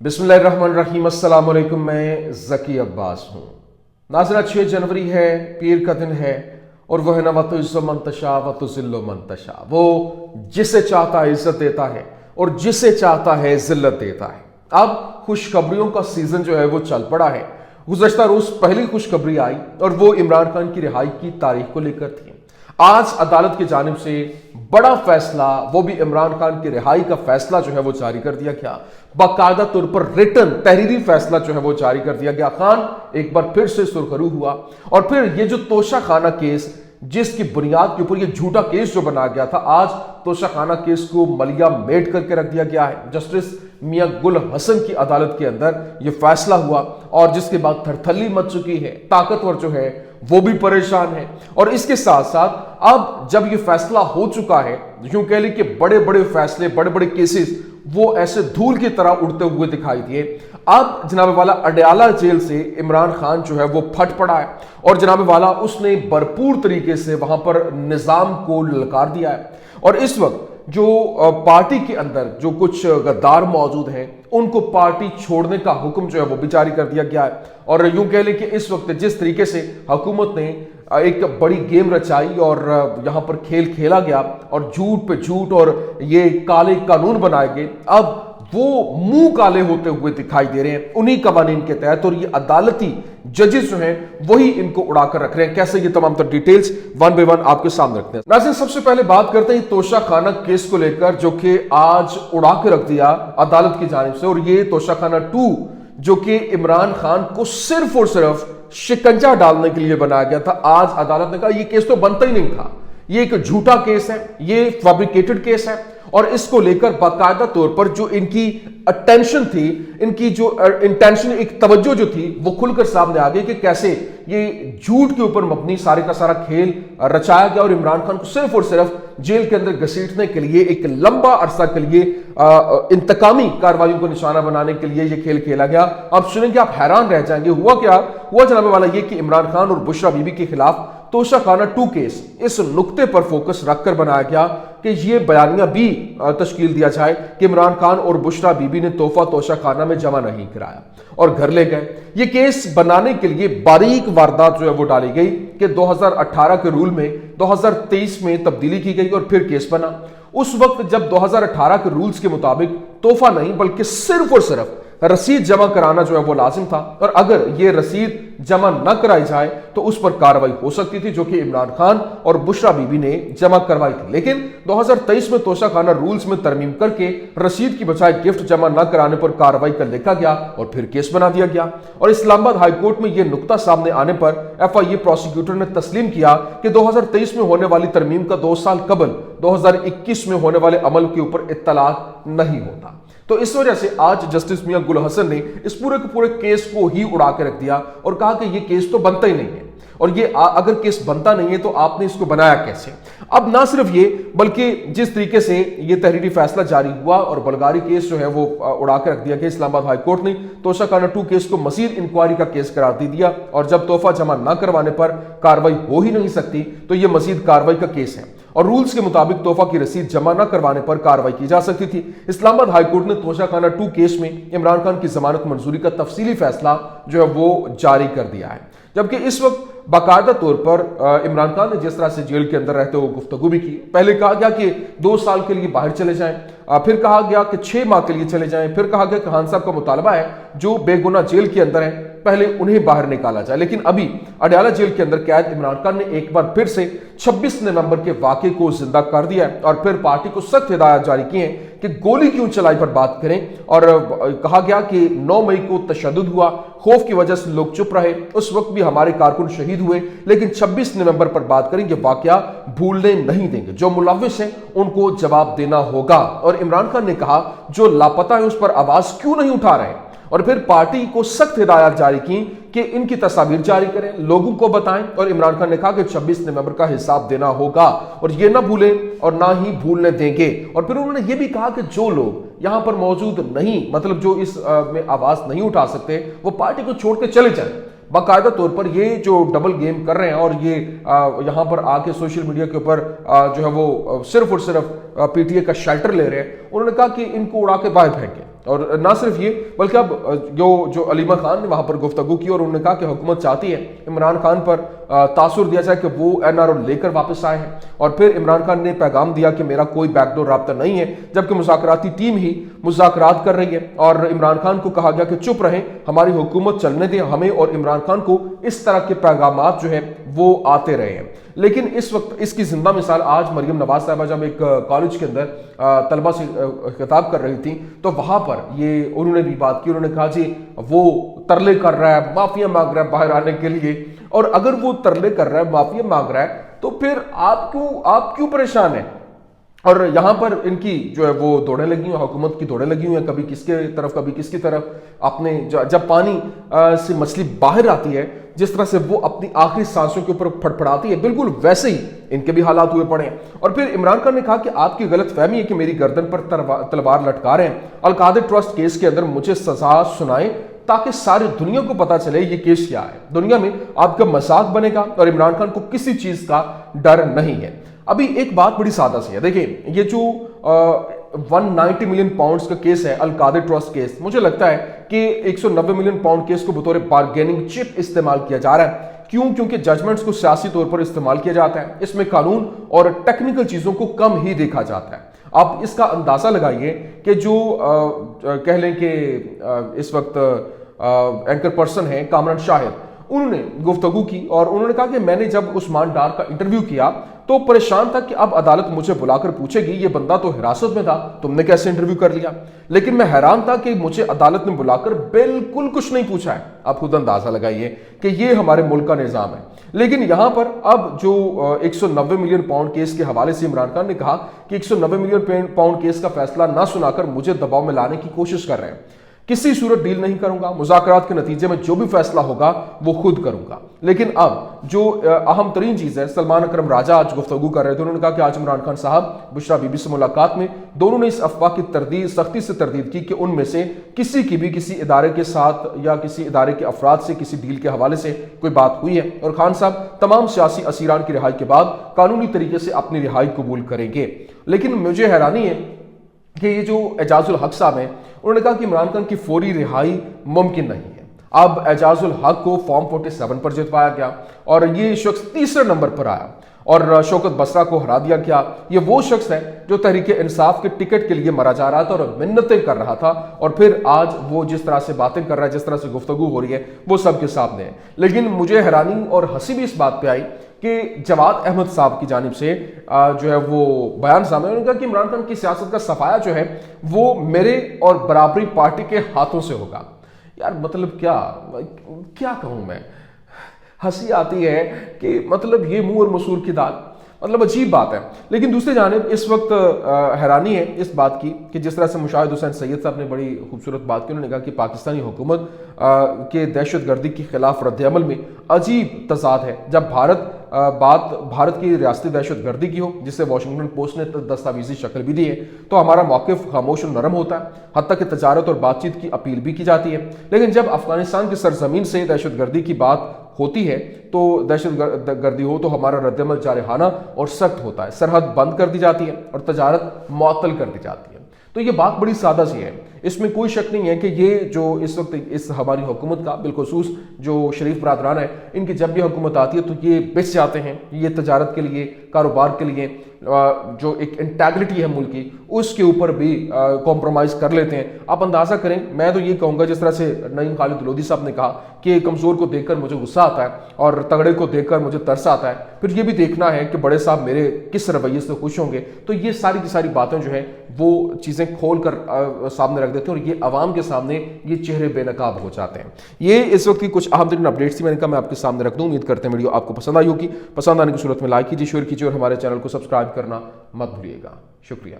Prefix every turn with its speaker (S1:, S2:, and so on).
S1: बिस्मिल्लाहिर्रहमानिर्रहीम। अस्सलाम वालेकुम। मैं ज़की अब्बास हूँ। नाज़रीन, 6 जनवरी है, पीर का दिन है, और वो है ना वतुइज़्ज़ु मन तशा वतुज़िल्लु मन तशा। वो जिसे चाहता है इज्जत देता है और जिसे चाहता है जिल्लत देता है। अब खुशखबरियों का सीजन जो है वो चल पड़ा है। गुज़श्ता रोज पहली खुशखबरी आई और वो इमरान खान की रिहाई की तारीख को लेकर थी। आज अदालत की जानिब से बड़ा फैसला, वो भी इमरान खान की रिहाई का फैसला जो है वो जारी कर दिया गया। बाकायदा तौर पर रिटन तहरीरी फैसला जो है वो जारी कर दिया गया। खान एक बार फिर से सुरखरू हुआ और फिर ये जो तोशा खाना केस, जिसकी बुनियाद के ऊपर ये झूठा केस जो बनाया गया था, आज तोशा खाना केस को मलिया मेट करके रख दिया गया है। जस्टिस मियां गुल हसन की अदालत के अंदर ये फैसला हुआ और जिसके बाद थरथल्ली मच चुकी है। ताकतवर जो है वो भी परेशान है। और इसके साथ साथ अब जब ये फैसला हो चुका है, यूं कह ली कि बड़े बड़े फैसले, बड़े बड़े केसेस वो ऐसे धूल की तरह उड़ते हुए दिखाई दिए। अब जनाब वाला अडयाला जेल से इमरान खान जो है वो फट पड़ा है और जनाब वाला उसने भरपूर तरीके से वहां पर निजाम को ललकार दिया है। और इस वक्त जो पार्टी के अंदर जो कुछ गद्दार मौजूद हैं, उनको पार्टी छोड़ने का हुक्म जो है वो भी जारी कर दिया गया है। और यूं कह लें कि इस वक्त जिस तरीके से हुकूमत ने एक बड़ी गेम रचाई और यहां पर खेल खेला गया और झूठ पे झूठ और ये काले कानून बनाए गए, अब वो मुंह काले होते हुए दिखाई दे रहे हैं उन्हीं कवानीन के तहत। और ये अदालती जजेस जो हैं वही इनको उड़ाकर रख रहे हैं। कैसे, ये तमाम तर डिटेल्स वन बाय वन आपके सामने रखते हैं। नाज़रीन, सबसे पहले बात करते हैं तोशा खाना केस को लेकर, जो कि आज उड़ा के रख दिया अदालत की जानिब से। और ये तोशा खाना 2 जो कि इमरान खान को सिर्फ और सिर्फ शिकंजा डालने के लिए बनाया गया था, आज अदालत ने कहा ये केस तो बनता ही नहीं था, ये एक झूठा केस है, ये फैब्रिकेटेड केस है। और इसको लेकर बाकायदा तौर पर जो इनकी अटेंशन थी, इनकी जो इंटेंशन, एक तवज्जो जो थी, वो खुलकर सामने आ गई कि कैसे ये झूठ के ऊपर मबनी सारे का सारा खेल रचाया गया और इमरान खान को सिर्फ और सिर्फ जेल के अंदर घसीटने के लिए, एक लंबा अरसा के लिए इंतकामी कार्रवाइयों को निशाना बनाने के लिए ये खेल खेला गया। अब सुनेंगे, आप हैरान रह जाएंगे। हुआ क्या हुआ जनाब वाला ये कि इमरान खान और बुशरा बीबी के खिलाफ तोशा खाना 2 केस इस नुक्ते पर फोकस रखकर बनाया गया कि ये बयानिया भी तश्कील दिया जाए कि इमरान खान और बुशरा बीबी ने तोहफा तोशा खाना में जमा नहीं कराया और घर ले गए। ये केस बनाने के लिए बारीक वारदात जो है वो डाली गई कि 2018 के रूल में 2023 में तब्दीली की गई और फिर केस बना। उस वक्त जब 2018 के रूल्स के मुताबिक तोहफा नहीं बल्कि सिर्फ और सिर्फ रसीद जमा कराना जो है वो लाजिम था, और अगर ये रसीद जमा न कराई जाए तो उस पर कार्रवाई हो सकती थी, जो कि इमरान खान और बुशरा बीबी ने जमा करवाई थी। लेकिन 2023 में तोशा खाना रूल्स में तरमीम करके रसीद की बजाय गिफ्ट जमा न कराने पर कार्रवाई कर लिखा गया और फिर केस बना दिया गया। और इस्लामाबाद हाईकोर्ट में यह नुकता सामने आने पर FIA प्रोसिक्यूटर ने तस्लीम किया कि 2023 में होने वाली तरमीम का 2 साल कबल 2021 में होने वाले अमल के ऊपर इत्तलात नहीं होता। तो इस वजह से आज जस्टिस मियां गुल हसन ने इस पूरे के पूरे केस को ही उड़ा के रख दिया और कहा कि ये केस तो बनता ही नहीं है, और ये अगर केस बनता नहीं है तो आपने इसको बनाया कैसे। अब ना सिर्फ ये, बल्कि जिस तरीके से ये तहरीरी फैसला जारी हुआ और बलगारी केस जो है वो उड़ा के रख दिया गया। इस्लामाबाद हाईकोर्ट ने तोशा खाना 2 केस को मजीद इंक्वायरी का केस करार दे दिया और जब तोहफा जमा न करवाने पर कार्रवाई हो ही नहीं सकती तो ये मजीद कार्रवाई का केस है और रूल्स के मुताबिक तोहफा की रसीद जमा न करवाने पर कार्रवाई की जा सकती थी। इस्लामाबाद हाईकोर्ट ने तोशा खाना 2 केस में इमरान खान की जमानत मंजूरी का तफसीली फैसला जो है वो जारी कर दिया है। जबकि इस वक्त बाकायदा तौर पर इमरान खान ने जिस तरह से जेल के अंदर रहते हुए गुफ्तगू भी की, पहले कहा गया कि 2 साल के लिए बाहर चले जाएं, फिर कहा गया कि 6 माह के लिए चले जाएं, फिर कहा गया कि खान साहब का मुतालबा है जो बेगुनाह जेल के अंदर है पहले उन्हें बाहर निकाला जाए। लेकिन अभी अडयाला जेल के अंदर कैद इमरान खान ने एक बार फिर से 26 नवंबर के वाकये को जिंदा कर दिया है और फिर पार्टी को सख्त हिदायत जारी की है कि गोली क्यों चलाई पर बात करें। और कहा गया कि 9 मई को तशद्दुद हुआ, खौफ की वजह से लोग चुप रहे, उस वक्त भी हमारे कारकुन शहीद हुए, लेकिन 26 नवंबर पर बात करें, ये वाकया भूलने नहीं देंगे, जो मुलविस हैं उनको जवाब देना होगा। और इमरान खान ने कहा जो लापता है उस पर आवाज क्यों नहीं उठा रहे, और फिर पार्टी को सख्त हिदायत जारी की कि इनकी तस्वीर जारी करें, लोगों को बताएं। और इमरान खान ने कहा कि 26 नवंबर का हिसाब देना होगा और ये ना भूलें और ना ही भूलने देंगे। और फिर उन्होंने ये भी कहा कि जो लोग यहां पर मौजूद नहीं, मतलब जो इस में आवाज नहीं उठा सकते, वो पार्टी को छोड़ के चले जाएं। बाकायदा तौर पर ये जो डबल गेम कर रहे हैं और ये यहाँ पर आके सोशल मीडिया के ऊपर जो है वो सिर्फ और सिर्फ PTA का शेल्टर ले रहे हैं, उन्होंने कहा कि इनको उड़ा के बाहर फेंकें। اور نہ صرف یہ بلکہ اب جو علیمہ خان نے وہاں پر گفتگو کی اور انہوں نے کہا کہ حکومت چاہتی ہے عمران خان پر تاثر دیا جائے کہ وہ NRO لے کر واپس آئے ہیں، اور پھر عمران خان نے پیغام دیا کہ میرا کوئی بیک ڈور رابطہ نہیں ہے، جبکہ مذاکراتی ٹیم ہی مذاکرات کر رہی ہے، اور عمران خان کو کہا گیا کہ چپ رہیں، ہماری حکومت چلنے دیں، ہمیں اور عمران خان کو اس طرح کے پیغامات جو ہے وہ آتے رہے ہیں۔ لیکن اس وقت اس کی زندہ مثال آج مریم نواز صاحبہ جب ایک کالج کے اندر طلبہ سے خطاب کر رہی تھی تو وہاں پر یہ انہوں نے بھی بات کی، انہوں نے کہا جی وہ ترلے کر رہا ہے، معافیاں مانگ رہا ہے باہر آنے کے لیے، اور اگر وہ ترلے کر رہا ہے، معافیاں مانگ رہا ہے تو پھر آپ کیوں پریشان ہیں؟ اور یہاں پر ان کی جو ہے وہ دوڑیں لگی ہیں، حکومت کی دوڑیں لگی ہیں، کبھی کس کے طرف کبھی کس کی طرف، اپنے جب پانی سے مچھلی باہر آتی ہے جس طرح سے وہ اپنی آخری سانسوں کے اوپر پھڑپھڑاتی ہے، بالکل ویسے ہی ان کے بھی حالات ہوئے پڑے ہیں۔ اور پھر عمران خان نے کہا کہ آپ کی غلط فہمی ہے کہ میری گردن پر تلوار لٹکا رہے ہیں، القادر ٹرسٹ کیس کے اندر مجھے سزا سنائیں تاکہ ساری دنیا کو پتا چلے یہ کیس کیا ہے، دنیا میں آپ کا مذاق بنے گا، اور عمران خان کو کسی چیز کا ڈر نہیں ہے۔ ابھی ایک بات بڑی سادہ سی ہے، دیکھیں یہ جو 190 ملین پاؤنڈز کا کیس ہے القادر ٹرسٹ کیس، مجھے لگتا ہے کہ 190 ملین پاؤنڈ کیس کو بطور بارگیننگ چپ استعمال کیا جا رہا ہے۔ کیونکہ ججمنٹس کو سیاسی طور پر استعمال کیا جاتا ہے، اس میں قانون اور ٹیکنیکل چیزوں کو کم ہی دیکھا جاتا ہے۔ آپ اس کا اندازہ لگائیے کہ جو کہہ لیں کہ اس وقت اینکر پرسن ہیں کامران شاہد، انہوں نے گفتگو کی اور انہوں نے کہا کہ میں نے جب عثمان ڈار کا انٹرویو کیا تو پریشان تھا کہ اب عدالت مجھے بلا کر پوچھے گی یہ بندہ تو حراست میں تھا، تم نے کیسے انٹرویو کر لیا؟ لیکن میں حیران تھا کہ مجھے عدالت نے بلا کر بالکل کچھ نہیں پوچھا ہے۔ آپ خود اندازہ لگائیے کہ یہ ہمارے ملک کا نظام ہے۔ لیکن یہاں پر اب جو 190 ملین پاؤنڈ کیس کے حوالے سے عمران خان نے کہا کہ 190 ملین پاؤنڈ کیس کا فیصلہ نہ سنا کر مجھے دباؤ میں لانے کی کوشش کر رہے ہیں، کسی صورت ڈیل نہیں کروں گا، مذاکرات کے نتیجے میں جو بھی فیصلہ ہوگا وہ خود کروں گا۔ لیکن اب جو اہم ترین چیز ہے، سلمان اکرم راجہ آج گفتگو کر رہے تھے، انہوں نے کہا کہ آج عمران خان صاحب بشرا بی بی سے ملاقات میں دونوں نے اس افواہ کی سختی سے تردید کی کہ ان میں سے کسی کی بھی کسی ادارے کے ساتھ یا کسی ادارے کے افراد سے کسی ڈیل کے حوالے سے کوئی بات ہوئی ہے، اور خان صاحب تمام سیاسی اسیران کی رہائی کے بعد قانونی طریقے سے اپنی رہائی قبول کریں گے۔ لیکن مجھے حیرانی ہے کہ یہ جو اعجاز الحق صاحب ہیں، انہوں نے کہا کہ عمران خان کی فوری رہائی ممکن نہیں ہے۔ اب اعجاز الحق کو فارم 47 پر جتوایا گیا اور یہ شخص تیسرے نمبر پر آیا، اور شوکت بسرا کو ہرا دیا گیا۔ یہ وہ شخص ہے جو تحریک انصاف کے ٹکٹ کے لیے مرا جا رہا تھا اور منتیں کر رہا تھا، اور پھر آج وہ جس طرح سے باتیں کر رہا ہے، جس طرح سے گفتگو ہو رہی ہے، وہ سب کے سامنے ہے۔ لیکن مجھے حیرانی اور ہنسی بھی اس بات پہ آئی کہ جواد احمد صاحب کی جانب سے جو ہے وہ بیان سامنے، انہوں نے کہا کہ عمران خان کی سیاست کا صفایا جو ہے وہ میرے اور برابری پارٹی کے ہاتھوں سے ہوگا۔ یار مطلب کیا کہوں میں، ہنسی آتی ہے کہ مطلب یہ منہ اور مسور کی دال، مطلب عجیب بات ہے۔ لیکن دوسری جانب اس وقت حیرانی ہے اس بات کی کہ جس طرح سے مشاہد حسین سید صاحب نے بڑی خوبصورت بات کی، انہوں نے کہا کہ پاکستانی حکومت کے دہشت گردی کے خلاف رد عمل میں عجیب تضاد ہے۔ جب بھارت کی ریاستی دہشت گردی کی ہو، جسے واشنگٹن پوسٹ نے دستاویزی شکل بھی دی ہے، تو ہمارا موقف خاموش و نرم ہوتا ہے، حتیٰ کہ تجارت اور بات چیت کی اپیل بھی کی جاتی ہے۔ لیکن جب افغانستان کی سرزمین سے دہشت گردی کی بات ہوتی ہے تو دہشت گردی ہو تو ہمارا رد عمل جارحانہ اور سخت ہوتا ہے، سرحد بند کر دی جاتی ہے اور تجارت معطل کر دی جاتی ہے۔ تو یہ بات بڑی سادہ سی ہے، اس میں کوئی شک نہیں ہے کہ یہ جو اس وقت اس ہماری حکومت کا بالخصوص جو شریف برادران ہے، ان کی جب بھی حکومت آتی ہے تو یہ بچ جاتے ہیں، یہ تجارت کے لیے، کاروبار کے لیے جو ایک انٹیگریٹی ہے ملک کی، اس کے اوپر بھی کمپرومائز کر لیتے ہیں۔ آپ اندازہ کریں، میں تو یہ کہوں گا جس طرح سے نعیم خالد لودھی صاحب نے کہا کہ کمزور کو دیکھ کر مجھے غصہ آتا ہے اور تگڑے کو دیکھ کر مجھے ترس آتا ہے، پھر یہ بھی دیکھنا ہے کہ بڑے صاحب میرے کس رویے سے خوش ہوں گے۔ تو یہ ساری کی ساری باتیں جو ہیں وہ چیزیں کھول کر سامنے رکھ دیتے ہیں اور یہ عوام کے سامنے یہ چہرے بے نقاب ہو جاتے ہیں۔ یہ اس وقت کی کچھ اہم ترین اپڈیٹس تھی، میں نے کہا میں آپ کے سامنے رکھ دوں۔ امید کرتے ہیں ویڈیو آپ کو پسند آئی ہوگی، پسند آنے کی صورت میں لائک کیجیے، شیئر کیجیے اور ہمارے چینل کو سبسکرائب کرنا مت بھولیے گا۔ شکریہ۔